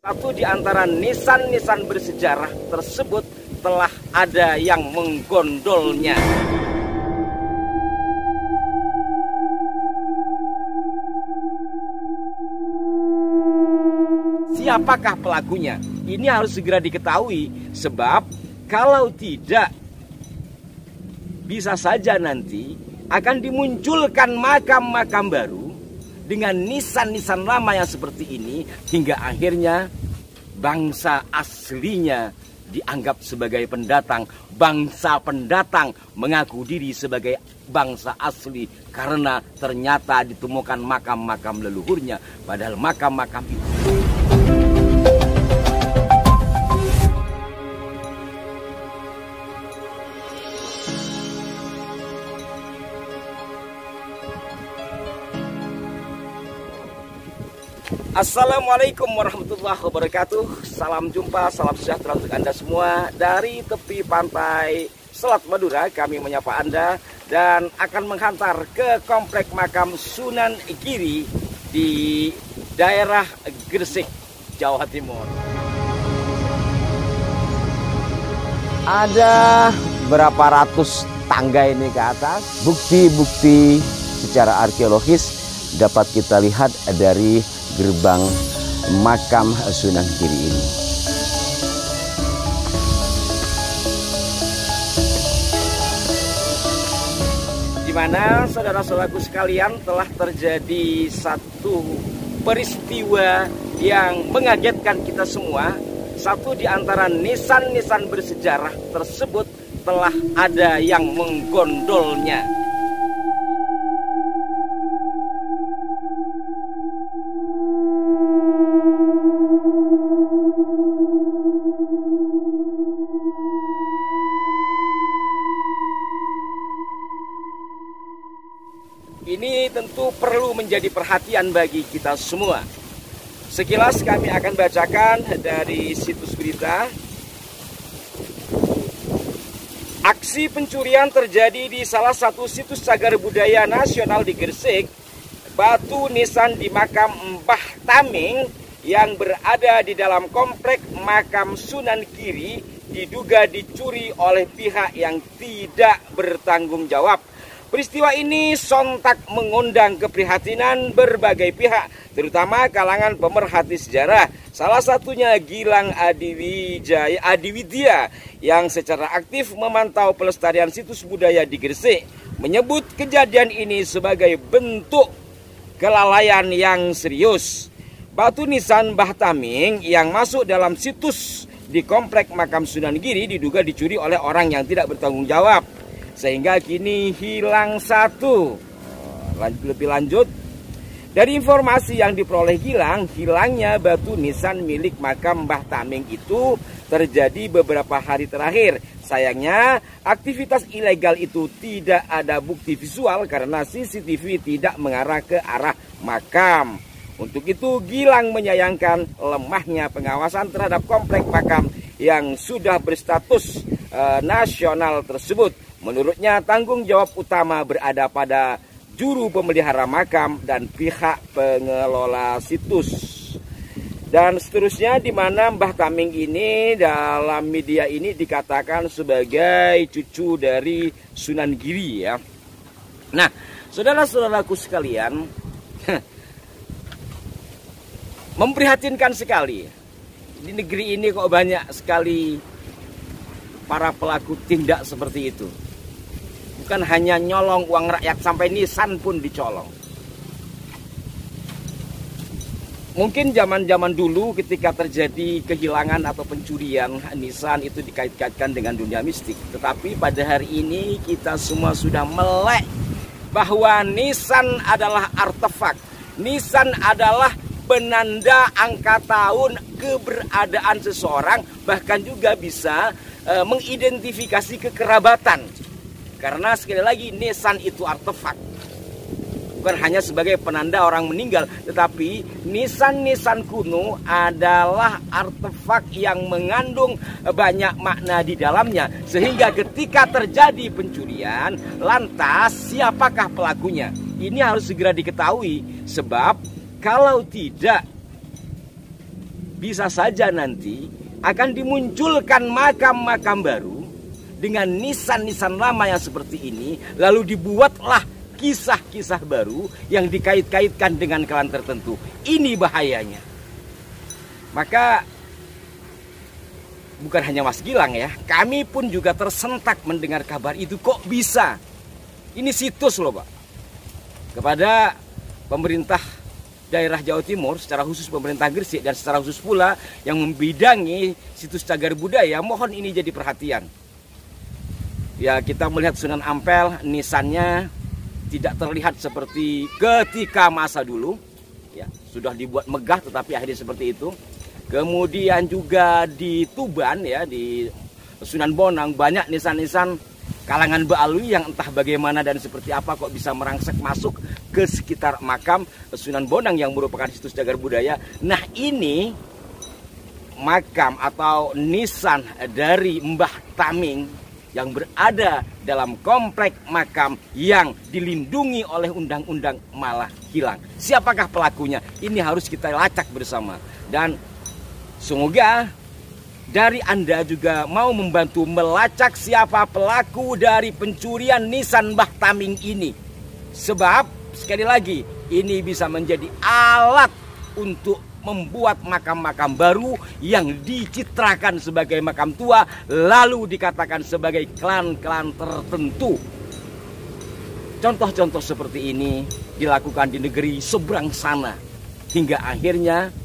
Satu di antara nisan-nisan bersejarah tersebut telah ada yang menggondolnya. Siapakah pelakunya? Ini harus segera diketahui, sebab kalau tidak, bisa saja nanti akan dimunculkan makam-makam baru dengan nisan-nisan lama yang seperti ini, hingga akhirnya bangsa aslinya dianggap sebagai pendatang. Bangsa pendatang mengaku diri sebagai bangsa asli karena ternyata ditemukan makam-makam leluhurnya, padahal makam-makam itu Assalamualaikum warahmatullahi wabarakatuh. Salam jumpa, salam sejahtera untuk Anda semua. Dari tepi pantai Selat Madura kami menyapa Anda dan akan menghantar ke komplek makam Sunan Giri di daerah Gresik, Jawa Timur. Ada berapa ratus tangga ini ke atas. Bukti-bukti secara arkeologis dapat kita lihat dari gerbang makam Sunan Giri ini. Di mana saudara-saudaraku sekalian telah terjadi satu peristiwa yang mengagetkan kita semua. Satu di antara nisan-nisan bersejarah tersebut telah ada yang menggondolnya. Ini tentu perlu menjadi perhatian bagi kita semua. Sekilas kami akan bacakan dari situs berita. Aksi pencurian terjadi di salah satu situs cagar budaya nasional di Gresik. Batu nisan di makam Mbah Taming yang berada di dalam komplek makam Sunan Giri diduga dicuri oleh pihak yang tidak bertanggung jawab. Peristiwa ini sontak mengundang keprihatinan berbagai pihak, terutama kalangan pemerhati sejarah. Salah satunya Gilang Adiwidya yang secara aktif memantau pelestarian situs budaya di Gresik, menyebut kejadian ini sebagai bentuk kelalaian yang serius. Batu nisan Mbah Taming yang masuk dalam situs di komplek makam Sunan Giri diduga dicuri oleh orang yang tidak bertanggung jawab, sehingga kini hilang satu. Lebih lanjut, dari informasi yang diperoleh Gilang, hilangnya batu nisan milik makam Mbah Taming itu terjadi beberapa hari terakhir. Sayangnya, aktivitas ilegal itu tidak ada bukti visual karena CCTV tidak mengarah ke arah makam. Untuk itu, Gilang menyayangkan lemahnya pengawasan terhadap komplek makam yang sudah berstatus nasional tersebut. Menurutnya, tanggung jawab utama berada pada juru pemelihara makam dan pihak pengelola situs. Dan seterusnya, di mana Mbah Taming ini dalam media ini dikatakan sebagai cucu dari Sunan Giri ya. Nah, saudara-saudaraku sekalian, memprihatinkan sekali. Di negeri ini kok banyak sekali para pelaku tindak seperti itu. Bukan hanya nyolong uang rakyat, sampai nisan pun dicolong. Mungkin zaman-zaman dulu ketika terjadi kehilangan atau pencurian nisan itu dikait-kaitkan dengan dunia mistik. Tetapi pada hari ini kita semua sudah melek bahwa nisan adalah artefak. Nisan adalah penanda angka tahun keberadaan seseorang, bahkan juga bisa mengidentifikasi kekerabatan. Karena sekali lagi nisan itu artefak, bukan hanya sebagai penanda orang meninggal, tetapi nisan-nisan kuno adalah artefak yang mengandung banyak makna di dalamnya. Sehingga ketika terjadi pencurian, lantas siapakah pelakunya? Ini harus segera diketahui, sebab kalau tidak, bisa saja nanti akan dimunculkan makam-makam baru dengan nisan-nisan lama yang seperti ini, lalu dibuatlah kisah-kisah baru yang dikait-kaitkan dengan klan tertentu. Ini bahayanya. Maka bukan hanya Mas Gilang ya, kami pun juga tersentak mendengar kabar itu. Kok bisa? Ini situs loh Pak. Kepada pemerintah daerah Jawa Timur, secara khusus pemerintah Gresik, dan secara khusus pula yang membidangi situs cagar budaya, mohon ini jadi perhatian. Ya, kita melihat Sunan Ampel, nisannya tidak terlihat seperti ketika masa dulu. Ya, sudah dibuat megah tetapi akhirnya seperti itu. Kemudian juga di Tuban ya, di Sunan Bonang banyak nisan-nisan kalangan Baalwi yang entah bagaimana dan seperti apa kok bisa merangsek masuk ke sekitar makam Sunan Bonang yang merupakan situs cagar budaya. Nah, ini makam atau nisan dari Mbah Taming yang berada dalam komplek makam yang dilindungi oleh undang-undang malah hilang. Siapakah pelakunya? Ini harus kita lacak bersama. Dan semoga dari Anda juga mau membantu melacak siapa pelaku dari pencurian nisan Mbah Taming ini. Sebab sekali lagi ini bisa menjadi alat untuk membuat makam-makam baru yang dicitrakan sebagai makam tua, lalu dikatakan sebagai klan-klan tertentu. Contoh-contoh seperti ini dilakukan di negeri seberang sana, hingga akhirnya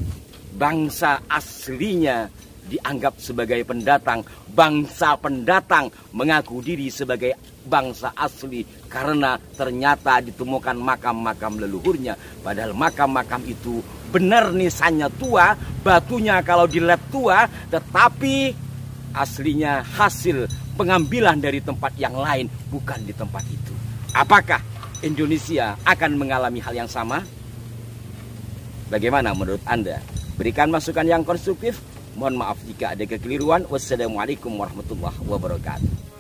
bangsa aslinya dianggap sebagai pendatang. Bangsa pendatang mengaku diri sebagai bangsa asli karena ternyata ditemukan makam-makam leluhurnya. Padahal makam-makam itu benar nisannya tua, batunya kalau dilihat tua, tetapi aslinya hasil pengambilan dari tempat yang lain, bukan di tempat itu. Apakah Indonesia akan mengalami hal yang sama? Bagaimana menurut Anda? Berikan masukan yang konstruktif. Mohon maaf jika ada kekeliruan. Wassalamualaikum warahmatullahi wabarakatuh.